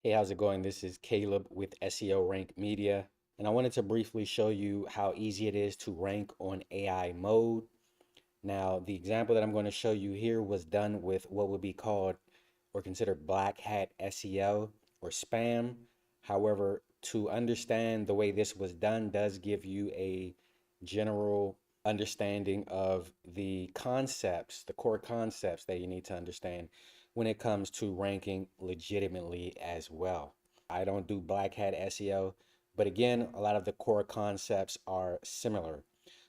Hey, how's it going? This is Caleb with SEO Rank Media, and I wanted to briefly show you how easy it is to rank on AI mode. Now, the example that I'm going to show you here was done with what would be called or considered black hat SEO or spam. However, to understand the way this was done does give you a general understanding of the concepts, the core concepts that you need to understand when it comes to ranking legitimately as well. I don't do black hat SEO, but again, a lot of the core concepts are similar.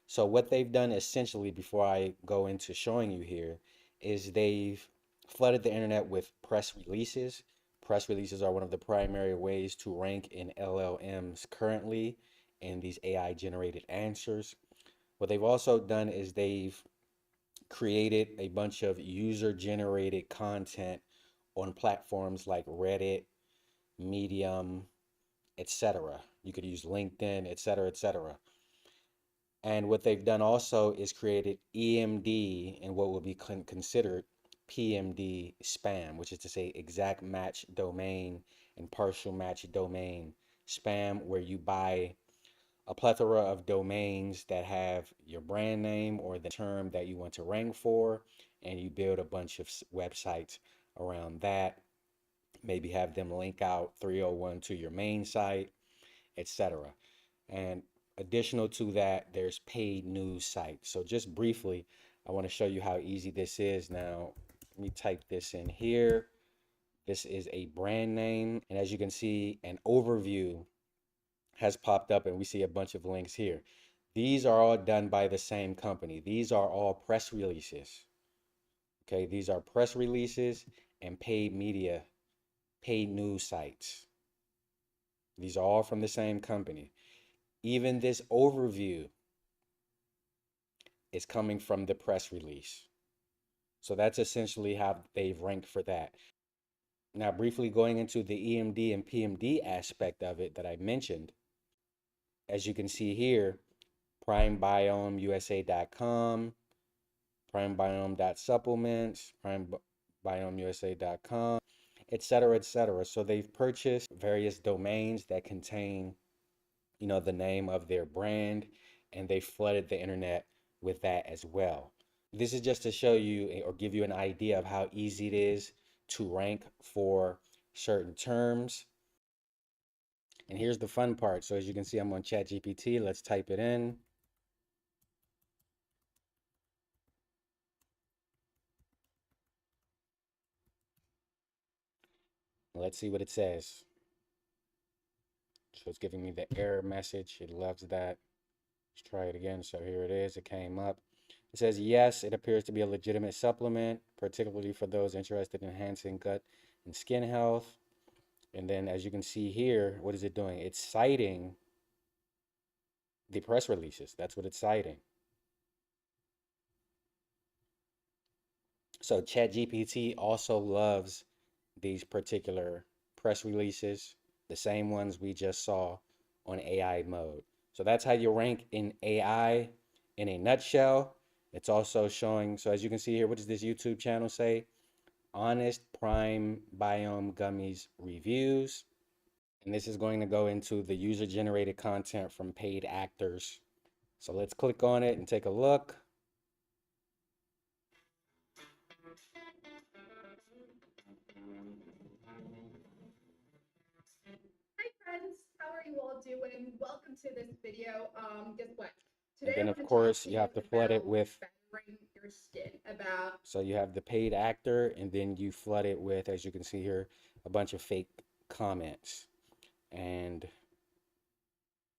So what they've done essentially, before I go into showing you here, is they've flooded the internet with press releases. Press releases are one of the primary ways to rank in LLMs currently in these AI generated answers. What they've also done is they've created a bunch of user generated content on platforms like Reddit, Medium, etc. You could use LinkedIn, etc., etc. And what they've done also is created EMD and what will be considered PMD spam, which is to say exact match domain and partial match domain spam, where you buy a plethora of domains that have your brand name or the term that you want to rank for, and you build a bunch of websites around that. Maybe have them link out 301 to your main site, etc. And additional to that, there's paid news sites. So just briefly, I want to show you how easy this is. Now, let me type this in here. This is a brand name. And as you can see, an overview has popped up and we see a bunch of links here. These are all done by the same company. These are all press releases. Okay, these are press releases and paid media, paid news sites. These are all from the same company. Even this overview is coming from the press release. So that's essentially how they've ranked for that. Now, briefly going into the EMD and PMD aspect of it that I mentioned, as you can see here, primebiomusa.com, primebiome.supplements, primebiomusa.com, etc., etc. So they've purchased various domains that contain, the name of their brand, and they flooded the internet with that as well. This is just to show you or give you an idea of how easy it is to rank for certain terms. And here's the fun part. So as you can see, I'm on ChatGPT. Let's type it in. Let's see what it says. So it's giving me the error message. It loves that. Let's try it again. So here it is. It came up. It says, yes, it appears to be a legitimate supplement, particularly for those interested in enhancing gut and skin health. And then as you can see here, what is it doing? It's citing the press releases. That's what it's citing. So ChatGPT also loves these particular press releases, the same ones we just saw on AI mode. So that's how you rank in AI in a nutshell. It's also showing, so as you can see here, what does this YouTube channel say? Honest Prime Biome Gummies Reviews. And this is going to go into the user generated content from paid actors. So let's click on it and take a look. Hi friends, how are you all doing? Welcome to this video. Guess what? And Today I then of want to talk course to you you have to flood it about with, bettering your skin, about so you have the paid actor and then you flood it with, as you can see here, a bunch of fake comments. And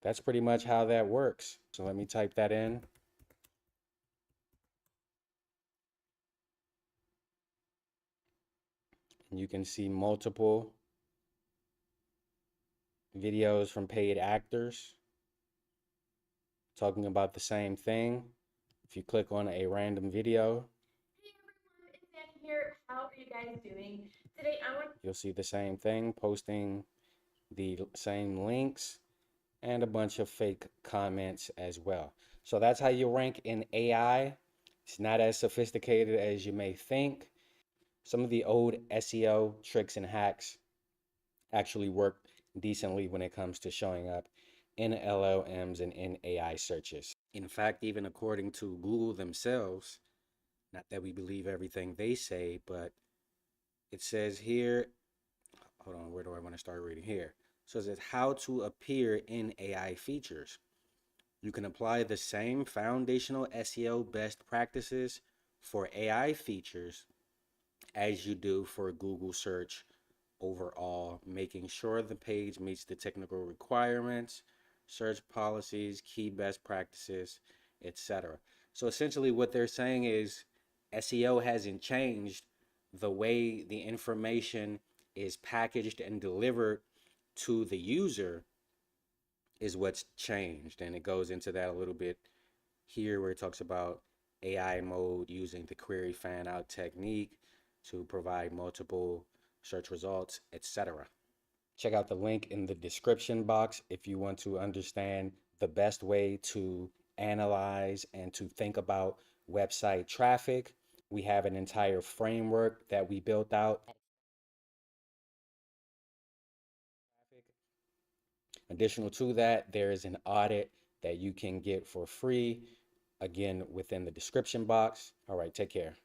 that's pretty much how that works. So let me type that in. And you can see multiple videos from paid actors talking about the same thing. If you click on a random video, hey everyone, it's Annie here. How are you guys doing? Today I want you'll see the same thing, posting the same links and a bunch of fake comments as well. So that's how you rank in AI. It's not as sophisticated as you may think. Some of the old SEO tricks and hacks actually work decently when it comes to showing up in LLMs and in AI searches. In fact, even according to Google themselves, not that we believe everything they say, but it says here, hold on, where do I want to start reading here? So it says how to appear in AI features. You can apply the same foundational SEO best practices for AI features as you do for Google search overall, making sure the page meets the technical requirements, search policies, key best practices, etc. So essentially, what they're saying is SEO hasn't changed. The way the information is packaged and delivered to the user is what's changed. And it goes into that a little bit here where it talks about AI mode using the query fan out technique to provide multiple search results, etc. Check out the link in the description box if you want to understand the best way to analyze and to think about website traffic. We have an entire framework that we built out. Additional to that, there is an audit that you can get for free, again, within the description box. All right, take care.